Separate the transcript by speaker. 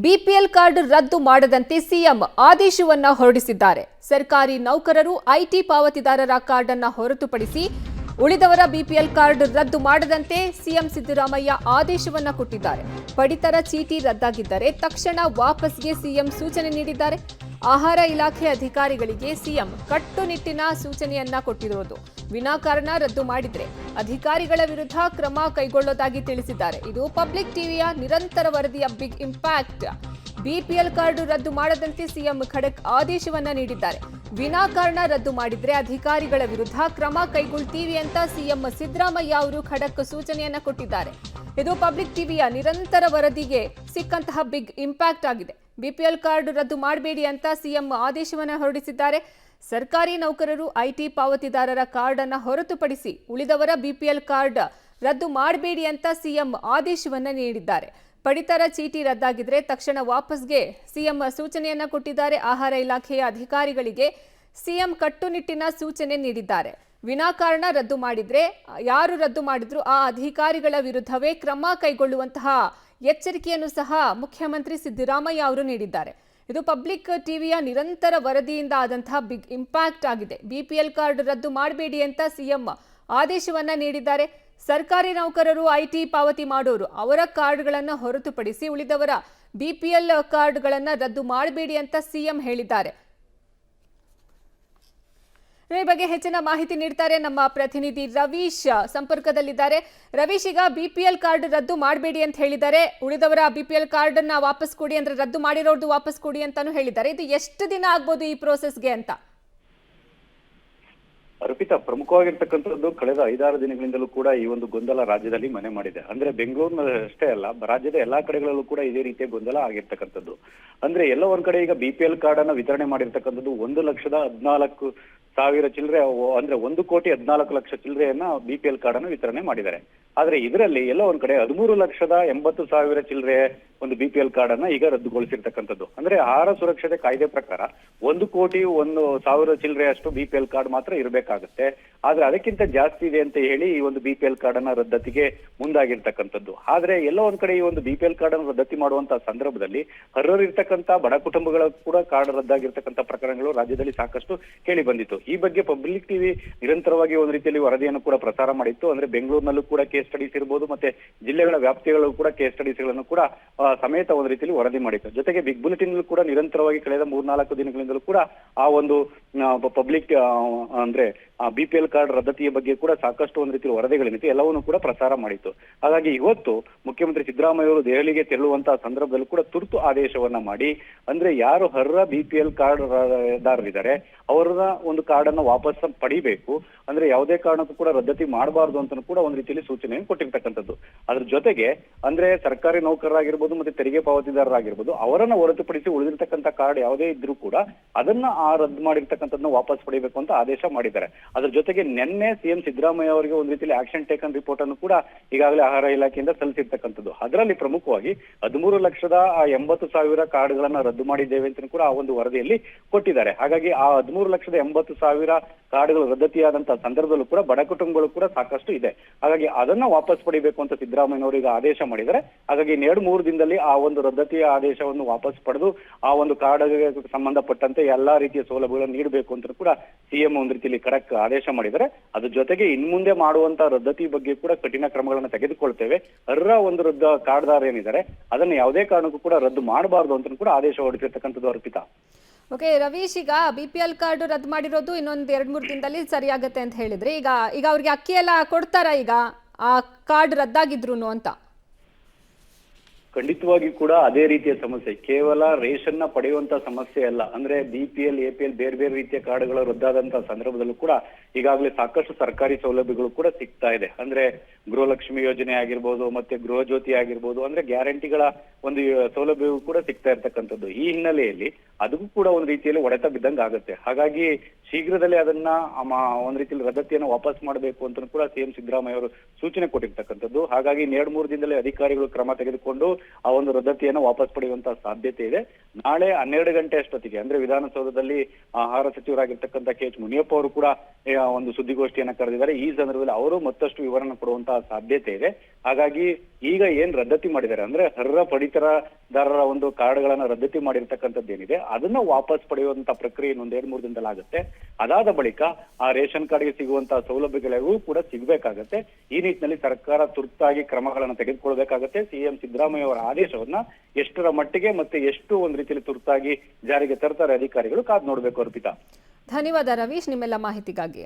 Speaker 1: BPL card ರದ್ದು ಮಾಡದಂತೆ CM ಆದೇಶವನ್ನ ಹೊರಡಿಸಿದ್ದಾರೆ. ಸರ್ಕಾರಿ ನೌಕರರು ಐಟಿ ಪಾವತಿದಾರರ ಕಾರ್ಡ್ ಅನ್ನು ಹೊರತುಪಡಿಸಿ ಉಳಿದವರ ಬಿಪಿಎಲ್ ಕಾರ್ಡ್ ರದ್ದು ಮಾಡದಂತೆ ಸಿಎಂ ಸಿದ್ದರಾಮಯ್ಯ ಆದೇಶವನ್ನ ಕೊಟ್ಟಿದ್ದಾರೆ. ಪಡಿತರ ಚೀಟಿ ರದ್ದಾಗಿದ್ದರೆ ತಕ್ಷಣ ವಾಪಸ್ಗೆ ಸಿಎಂ ಸೂಚನೆ ನೀಡಿದ್ದಾರೆ. ಆಹಾರ ಇಲಾಖೆ ಅಧಿಕಾರಿಗಳಿಗೆ ಸಿಎಂ ಕಟ್ಟುನಿಟ್ಟಿನ ಸೂಚನೆಯನ್ನ ಕೊಟ್ಟಿರುವುದು. ವಿನಾಕಾರಣ ರದ್ದು ಮಾಡಿದ್ರೆ ಅಧಿಕಾರಿಗಳ ವಿರುದ್ಧ ಕ್ರಮ ಕೈಗೊಳ್ಳೋದಾಗಿ ತಿಳಿಸಿದ್ದಾರೆ. ಇದು ಪಬ್ಲಿಕ್ ಟಿವಿಯ ನಿರಂತರ ವರದಿಯ ಬಿಗ್ ಇಂಪ್ಯಾಕ್ಟ್. ಬಿಪಿಎಲ್ ಕಾರ್ಡ್ ರದ್ದು ಮಾಡದಂತೆ ಸಿಎಂ ಖಡಕ್ ಆದೇಶವನ್ನ ನೀಡಿದ್ದಾರೆ. ವಿನಾಕಾರಣ ರದ್ದು ಮಾಡಿದ್ರೆ ಅಧಿಕಾರಿಗಳ ವಿರುದ್ಧ ಕ್ರಮ ಕೈಗೊಳ್ತೀವಿ ಅಂತ ಸಿಎಂ ಸಿದ್ದರಾಮಯ್ಯ ಅವರು ಖಡಕ್ ಸೂಚನೆಯನ್ನ ಕೊಟ್ಟಿದ್ದಾರೆ. ಇದು ಪಬ್ಲಿಕ್ ಟಿವಿಯ ನಿರಂತರ ವರದಿಗೆ ಸಿಕ್ಕಂತಹ ಬಿಗ್ ಇಂಪ್ಯಾಕ್ಟ್ ಆಗಿದೆ. ಬಿಪಿಎಲ್ ಕಾರ್ಡ್ ರದ್ದು ಮಾಡಬೇಡಿ ಅಂತ ಸಿಎಂ ಆದೇಶವನ್ನ ಹೊರಡಿಸಿದ್ದಾರೆ. ಸರ್ಕಾರಿ ನೌಕರರು ಐಟಿ ಪಾವತಿದಾರರ ಕಾರ್ಡ್ ಅನ್ನು ಹೊರತುಪಡಿಸಿ ಉಳಿದವರ ಬಿಪಿಎಲ್ ಕಾರ್ಡ್ ರದ್ದು ಮಾಡಬೇಡಿ ಅಂತ ಸಿಎಂ ಆದೇಶವನ್ನ ನೀಡಿದ್ದಾರೆ. ಪಡಿತರ ಚೀಟಿ ರದ್ದಾಗಿದ್ರೆ ತಕ್ಷಣ ವಾಪಸ್ಗೆ ಸಿಎಂ ಸೂಚನೆಯನ್ನ ಕೊಟ್ಟಿದ್ದಾರೆ. ಆಹಾರ ಇಲಾಖೆಯ ಅಧಿಕಾರಿಗಳಿಗೆ ಸಿಎಂ ಕಟ್ಟುನಿಟ್ಟಿನ ಸೂಚನೆ ನೀಡಿದ್ದಾರೆ. ವಿನಾಕಾರಣ ರದ್ದು ಮಾಡಿದ್ರೆ ಯಾರು ರದ್ದು ಮಾಡಿದ್ರು ಆ ಅಧಿಕಾರಿಗಳ ವಿರುದ್ಧವೇ ಕ್ರಮ ಕೈಗೊಳ್ಳುವಂತಹ ಎಚ್ಚರಿಕೆಯನ್ನು ಸಹ ಮುಖ್ಯಮಂತ್ರಿ ಸಿದ್ದರಾಮಯ್ಯ ಅವರು ನೀಡಿದ್ದಾರೆ. ಇದು ಪಬ್ಲಿಕ್ ಟಿವಿಯ ನಿರಂತರ ವರದಿಯಿಂದ ಆದಂತಹ ಬಿಗ್ ಇಂಪ್ಯಾಕ್ಟ್ ಆಗಿದೆ. ಬಿಪಿಎಲ್ ಕಾರ್ಡ್ ರದ್ದು ಮಾಡಬೇಡಿ ಅಂತ ಸಿಎಂ ಆದೇಶವನ್ನ ನೀಡಿದ್ದಾರೆ. ಸರ್ಕಾರಿ ನೌಕರರು ಐಟಿ ಪಾವತಿ ಮಾಡೋರು ಅವರ ಕಾರ್ಡ್ಗಳನ್ನು ಹೊರತುಪಡಿಸಿ ಉಳಿದವರ ಬಿಪಿಎಲ್ ಕಾರ್ಡ್ಗಳನ್ನು ರದ್ದು ಮಾಡಬೇಡಿ ಅಂತ ಸಿಎಂ ಹೇಳಿದ್ದಾರೆ. ಈ ಬಗ್ಗೆ ಹೆಚ್ಚಿನ ಮಾಹಿತಿ ನೀಡ್ತಾರೆ ನಮ್ಮ ಪ್ರತಿನಿಧಿ ರವೀಶ್ ಸಂಪರ್ಕದಲ್ಲಿದ್ದಾರೆ. ರವೀಶ್, ಈಗ ಬಿಪಿಎಲ್ ಕಾರ್ಡ್ ರದ್ದು ಮಾಡಬೇಡಿ ಅಂತ ಹೇಳಿದ್ದಾರೆ. ಉಳಿದವರ ಬಿಪಿಎಲ್ ಕಾರ್ಡ್ ಅನ್ನ ವಾಪಸ್ ಕೊಡಿ ಅಂದ್ರೆ ರದ್ದು ಮಾಡಿರೋದು ವಾಪಸ್ ಕೊಡಿ ಅಂತಾನು ಹೇಳಿದ್ದಾರೆ. ಇದು ಎಷ್ಟು ದಿನ ಆಗ್ಬೋದು ಈ ಪ್ರೋಸೆಸ್ಗೆ ಅಂತ?
Speaker 2: ಅರ್ಪಿತಾ, ಪ್ರಮುಖವಾಗಿರ್ತಕ್ಕಂಥದ್ದು ಕಳೆದ 5-6 ದಿನಗಳಿಂದಲೂ ಕೂಡ ಈ ಒಂದು ಗೊಂದಲ ರಾಜ್ಯದಲ್ಲಿ ಮನೆ ಮಾಡಿದೆ. ಅಂದ್ರೆ ಬೆಂಗಳೂರಿನಲ್ಲಿ ಅಷ್ಟೇ ಅಲ್ಲ, ರಾಜ್ಯದ ಎಲ್ಲಾ ಕಡೆಗಳಲ್ಲೂ ಕೂಡ ಇದೇ ರೀತಿಯ ಗೊಂದಲ ಆಗಿರ್ತಕ್ಕಂಥದ್ದು. ಅಂದ್ರೆ ಎಲ್ಲ ಒಂದ್ ಕಡೆ ಈಗ ಬಿಪಿಎಲ್ ಕಾರ್ಡ್ ಅನ್ನ ವಿತರಣೆ ಮಾಡಿರ್ತಕ್ಕಂಥದ್ದು 1,14,000 ಚಿಲ್ಲರೆ, ಅಂದ್ರೆ 1,14,00,000 ಚಿಲ್ಲರೆಯನ್ನ ಬಿಪಿಎಲ್ ಕಾರ್ಡ್ ಅನ್ನು ವಿತರಣೆ ಮಾಡಿದ್ದಾರೆ. ಆದ್ರೆ ಇದರಲ್ಲಿ ಎಲ್ಲ ಒಂದ್ ಕಡೆ 13,80,000 ಚಿಲ್ಲರೆ ಒಂದು ಬಿಪಿಎಲ್ ಕಾರ್ಡ್ ಅನ್ನ ಈಗ ರದ್ದುಗೊಳಿಸಿರ್ತಕ್ಕಂಥದ್ದು. ಅಂದ್ರೆ ಆಹಾರ ಸುರಕ್ಷತೆ ಕಾಯ್ದೆ ಪ್ರಕಾರ 1,01,000 ಚಿಲ್ಲರೆ ಅಷ್ಟು ಬಿಪಿಎಲ್ ಕಾರ್ಡ್ ಮಾತ್ರ ಇರಬೇಕಾಗುತ್ತೆ. ಆದ್ರೆ ಅದಕ್ಕಿಂತ ಜಾಸ್ತಿ ಇದೆ ಅಂತ ಹೇಳಿ ಈ ಒಂದು ಬಿಪಿಎಲ್ ಕಾರ್ಡ್ ಅನ್ನ ರದ್ದತಿಗೆ ಮುಂದಾಗಿರ್ತಕ್ಕಂಥದ್ದು. ಆದ್ರೆ ಎಲ್ಲ ಒಂದ್ ಕಡೆ ಈ ಒಂದು ಬಿಪಿಎಲ್ ಕಾರ್ಡ್ ಅನ್ನು ರದ್ದತಿ ಮಾಡುವಂತಹ ಸಂದರ್ಭದಲ್ಲಿ ಅರ್ಹರಿರ್ತಕ್ಕಂಥ ಬಡ ಕುಟುಂಬಗಳ ಕೂಡ ಕಾರ್ಡ್ ರದ್ದಾಗಿರ್ತಕ್ಕಂಥ ಪ್ರಕರಣಗಳು ರಾಜ್ಯದಲ್ಲಿ ಸಾಕಷ್ಟು ಕೇಳಿ ಬಂದಿತ್ತು. ಈ ಬಗ್ಗೆ ಪಬ್ಲಿಕ್ ಟಿವಿ ನಿರಂತರವಾಗಿ ಒಂದು ರೀತಿಯಲ್ಲಿ ವರದಿಯನ್ನು ಕೂಡ ಪ್ರಸಾರ ಮಾಡಿತ್ತು. ಅಂದ್ರೆ ಬೆಂಗಳೂರಿನಲ್ಲೂ ಕೂಡ ಕೇಸ್ ಸ್ಟಡೀಸ್ ಇರ್ಬೋದು, ಮತ್ತೆ ಜಿಲ್ಲೆಗಳ ವ್ಯಾಪ್ತಿಗಳಲ್ಲೂ ಕೂಡ ಕೇಸ್ ಸ್ಟಡೀಸ್ ಗಳನ್ನು ಕೂಡ ಸಮೇತ ಒಂದು ರೀತಿಯಲ್ಲಿ ವರದಿ ಮಾಡಿತ್ತು. ಜೊತೆಗೆ ಬಿಗ್ ಬುಲೆಟಿನ್ ಕೂಡ ನಿರಂತರವಾಗಿ ಕಳೆದ 3-4 ದಿನಗಳಿಂದಲೂ ಕೂಡ ಆ ಒಂದು ಪಬ್ಲಿಕ್ ಅಂದ್ರೆ ಬಿಪಿಎಲ್ ಕಾರ್ಡ್ ರದ್ದತಿಯ ಬಗ್ಗೆ ಕೂಡ ಸಾಕಷ್ಟು ಒಂದು ರೀತಿಯ ವರದಿಗಳೇನಿತ್ತು ಎಲ್ಲವನ್ನೂ ಕೂಡ ಪ್ರಸಾರ ಮಾಡಿತ್ತು. ಹಾಗಾಗಿ ಇವತ್ತು ಮುಖ್ಯಮಂತ್ರಿ ಸಿದ್ದರಾಮಯ್ಯ ಅವರು ದೆಹಲಿಗೆ ತೆರಳುವಂತಹ ಸಂದರ್ಭದಲ್ಲೂ ಕೂಡ ತುರ್ತು ಆದೇಶವನ್ನ ಮಾಡಿ, ಅಂದ್ರೆ ಯಾರು ಅರ್ಹ ಬಿಪಿಎಲ್ ಕಾರ್ಡ್ ದಾರರಿದ್ದಾರೆ ಅವರ ಒಂದು ಕಾರ್ಡ್ ಅನ್ನ ವಾಪಸ್ ಪಡಿಬೇಕು, ಅಂದ್ರೆ ಯಾವುದೇ ಕಾರಣಕ್ಕೂ ಕೂಡ ರದ್ದತಿ ಮಾಡಬಾರ್ದು ಅಂತ ಕೂಡ ಒಂದು ರೀತಿಯಲ್ಲಿ ಸೂಚನೆಯನ್ನು ಕೊಟ್ಟಿರ್ತಕ್ಕಂಥದ್ದು. ಅದ್ರ ಜೊತೆಗೆ ಅಂದ್ರೆ ಸರ್ಕಾರಿ ನೌಕರರಾಗಿರ್ಬೋದು ಮತ್ತೆ ತೆರಿಗೆ ಪಾವತಿದಾರರಾಗಿರ್ಬೋದು ಅವರನ್ನ ಹೊರತುಪಡಿಸಿ ಉಳಿದಿರ್ತಕ್ಕಂಥ ಕಾರ್ಡ್ ಯಾವುದೇ ಇದ್ರೂ ಕೂಡ ಅದನ್ನ ರದ್ದು ಮಾಡಿರ್ತಕ್ಕಂಥದ್ದನ್ನ ವಾಪಸ್ ಪಡಿಬೇಕು ಅಂತ ಆದೇಶ ಮಾಡಿದ್ದಾರೆ. ಅದ್ರ ಜೊತೆಗೆ ನಿನ್ನೆ ಸಿಎಂ ಸಿದ್ದರಾಮಯ್ಯ ಅವರಿಗೆ ಒಂದು ರೀತಿಯಲ್ಲಿ ಆಕ್ಷನ್ ಟೇಕನ್ ರಿಪೋರ್ಟ್ ಅನ್ನು ಕೂಡ ಈಗಾಗಲೇ ಆಹಾರ ಇಲಾಖೆಯಿಂದ ಸಲ್ಲಿಸಿರ್ತಕ್ಕಂಥದ್ದು. ಅದರಲ್ಲಿ ಪ್ರಮುಖವಾಗಿ 13,80,000 ಕಾರ್ಡ್ಗಳನ್ನ ರದ್ದು ಮಾಡಿದ್ದೇವೆ ಅಂತ ಕೂಡ ಆ ಒಂದು ವರದಿಯಲ್ಲಿ ಕೊಟ್ಟಿದ್ದಾರೆ. ಹಾಗಾಗಿ ಆ 13,80,000 ಕಾರ್ಡ್ಗಳು ರದ್ದತಿಯಾದಂತಹ ಸಂದರ್ಭದಲ್ಲೂ ಕೂಡ ಬಡ ಕುಟುಂಬಗಳು ಕೂಡ ಸಾಕಷ್ಟು ಇದೆ. ಹಾಗಾಗಿ ಅದನ್ನ ವಾಪಸ್ ಪಡಿಬೇಕು ಅಂತ ಸಿದ್ದರಾಮಯ್ಯನವರು ಈಗ ಆದೇಶ ಮಾಡಿದ್ದಾರೆ. ಹಾಗಾಗಿ 2-3 ದಿನದಲ್ಲಿ ಆ ಒಂದು ರದ್ದತಿಯ ಆದೇಶವನ್ನು ವಾಪಸ್ ಪಡೆದು ಆ ಒಂದು ಕಾರ್ಡ್ಗೆ ಸಂಬಂಧಪಟ್ಟಂತೆ ಎಲ್ಲಾ ರೀತಿಯ ಸೌಲಭ್ಯಗಳನ್ನು ನೀಡಬೇಕು ಅಂತ ಕೂಡ ಸಿಎಂ ಒಂದು ರೀತಿಯಲ್ಲಿ ಖಡಕ್ ಆದೇಶ ಮಾಡಿದ್ದಾರೆ. ಅದ್ರ ಜೊತೆಗೆ ಇನ್ಮುಂದೆ ಮಾಡುವಂತಹ ರದ್ದತಿ ಬಗ್ಗೆ ಕೂಡ ಕಠಿಣ ಕ್ರಮಗಳನ್ನು ತೆಗೆದುಕೊಳ್ತೇವೆ. ಅರ್ಹ ಒಂದು ಕಾರ್ಡ್ದಾರ ಏನಿದ್ದಾರೆ ಅದನ್ನ ಯಾವುದೇ ಕಾರಣಕ್ಕೂ ಕೂಡ ರದ್ದು ಮಾಡಬಾರ್ದು ಅಂತ ಕೂಡ ಆದೇಶ ಹೊರಡಿಸಿರ್ತಕ್ಕಂಥದ್ದು. ಅರ್ಪಿತಾ,
Speaker 1: ಓಕೆ ರವೀಶ್, ಈಗ ಬಿಪಿಎಲ್ ಕಾರ್ಡ್ ರದ್ದು ಮಾಡಿರೋದು ಇನ್ನೊಂದು 2-3 ದಿನದಲ್ಲಿ ಸರಿಯಾಗತ್ತೆ ಅಂತ ಹೇಳಿದ್ರೆ, ಈಗ ಅವ್ರಿಗೆ ಅಕ್ಕಿ ಎಲ್ಲ ಕೊಡ್ತಾರಾ ಈಗ ಆ ಕಾರ್ಡ್ ರದ್ದಾಗಿದ್ರು ಅಂತ?
Speaker 2: ಖಂಡಿತವಾಗಿ ಕೂಡ ಅದೇ ರೀತಿಯ ಸಮಸ್ಯೆ, ಕೇವಲ ರೇಷನ್ ನ ಪಡೆಯುವಂತ ಸಮಸ್ಯೆ ಅಲ್ಲ. ಅಂದ್ರೆ ಬಿಪಿಎಲ್, ಎಪಿಎಲ್ ಬೇರೆ ಬೇರೆ ರೀತಿಯ ಕಾರ್ಡ್ಗಳು ರದ್ದಾದಂತಹ ಸಂದರ್ಭದಲ್ಲೂ ಕೂಡ ಈಗಾಗಲೇ ಸಾಕಷ್ಟು ಸರ್ಕಾರಿ ಸೌಲಭ್ಯಗಳು ಕೂಡ ಸಿಗ್ತಾ ಇದೆ. ಅಂದ್ರೆ ಗೃಹಲಕ್ಷ್ಮಿ ಯೋಜನೆ ಆಗಿರ್ಬೋದು, ಮತ್ತೆ ಗೃಹ ಜ್ಯೋತಿ ಆಗಿರ್ಬೋದು, ಅಂದ್ರೆ ಗ್ಯಾರಂಟಿಗಳ ಒಂದು ಸೌಲಭ್ಯವೂ ಕೂಡ ಸಿಗ್ತಾ ಇರ್ತಕ್ಕಂಥದ್ದು. ಈ ಹಿನ್ನೆಲೆಯಲ್ಲಿ ಅದಕ್ಕೂ ಕೂಡ ಒಂದು ರೀತಿಯಲ್ಲಿ ಹೊಡೆತ ಬಿದ್ದಂಗೆ ಆಗುತ್ತೆ. ಹಾಗಾಗಿ ಶೀಘ್ರದಲ್ಲೇ ಅದನ್ನ ಒಂದ್ ರೀತಿಯಲ್ಲಿ ರದ್ದತಿಯನ್ನು ವಾಪಸ್ ಮಾಡಬೇಕು ಅಂತ ಕೂಡ ಸಿಎಂ ಸಿದ್ದರಾಮಯ್ಯ ಅವರು ಸೂಚನೆ ಕೊಟ್ಟಿರ್ತಕ್ಕಂಥದ್ದು. ಹಾಗಾಗಿ 2-3 ದಿನದಲ್ಲಿ ಅಧಿಕಾರಿಗಳು ಕ್ರಮ ತೆಗೆದುಕೊಂಡು ಆ ಒಂದು ರದ್ದತಿಯನ್ನು ವಾಪಸ್ ಪಡೆಯುವಂತಹ ಸಾಧ್ಯತೆ ಇದೆ. ನಾಳೆ 12 ಗಂಟೆ ಅಷ್ಟೊತ್ತಿಗೆ ಅಂದ್ರೆ ವಿಧಾನಸೌಧದಲ್ಲಿ ಆಹಾರ ಸಚಿವರಾಗಿರ್ತಕ್ಕಂಥ KH ಮುನಿಯಪ್ಪ ಅವರು ಕೂಡ ಒಂದು ಸುದ್ದಿಗೋಷ್ಠಿಯನ್ನ ಕರೆದಿದ್ದಾರೆ. ಈ ಸಂದರ್ಭದಲ್ಲಿ ಅವರು ಮತ್ತಷ್ಟು ವಿವರಣೆ ಕೊಡುವಂತಹ ಸಾಧ್ಯತೆ ಇದೆ. ಹಾಗಾಗಿ ಈಗ ಏನ್ ರದ್ದತಿ ಮಾಡಿದ್ದಾರೆ ಅಂದ್ರೆ ಅರ್ಹ ಪಡಿತರದಾರರ ಒಂದು ಕಾರ್ಡ್ಗಳನ್ನ ರದ್ದತಿ ಮಾಡಿರ್ತಕ್ಕಂಥದ್ದು ಏನಿದೆ ಅದನ್ನ ವಾಪಸ್ ಪಡೆಯುವಂತ ಪ್ರಕ್ರಿಯೆ ಇನ್ನೊಂದ್ 2-3 ದಿನದಲ್ಲಿ ಆಗುತ್ತೆ. ಅದಾದ ಬಳಿಕ ಆ ರೇಷನ್ ಕಾರ್ಡ್ಗೆ ಸಿಗುವಂತಹ ಸೌಲಭ್ಯಗಳಿಗೂ ಕೂಡ ಸಿಗ್ಬೇಕಾಗತ್ತೆ. ಈ ನಿಟ್ಟಿನಲ್ಲಿ ಸರ್ಕಾರ ತುರ್ತಾಗಿ ಕ್ರಮಗಳನ್ನು ತೆಗೆದುಕೊಳ್ಬೇಕಾಗತ್ತೆ. ಸಿಎಂ ಸಿದ್ದರಾಮಯ್ಯ ಅವರ ಆದೇಶವನ್ನ ಎಷ್ಟರ ಮಟ್ಟಿಗೆ ಮತ್ತೆ ಎಷ್ಟು ಒಂದ್ ರೀತಿಯಲ್ಲಿ ತುರ್ತಾಗಿ ಜಾರಿಗೆ ತರ್ತಾರೆ ಅಧಿಕಾರಿಗಳು ಕಾದ್ ನೋಡ್ಬೇಕು. ಅರ್ಪಿತಾ,
Speaker 1: ಧನ್ಯವಾದ ರವೀಶ್ ನಿಮ್ಮೆಲ್ಲ ಮಾಹಿತಿಗಾಗಿ.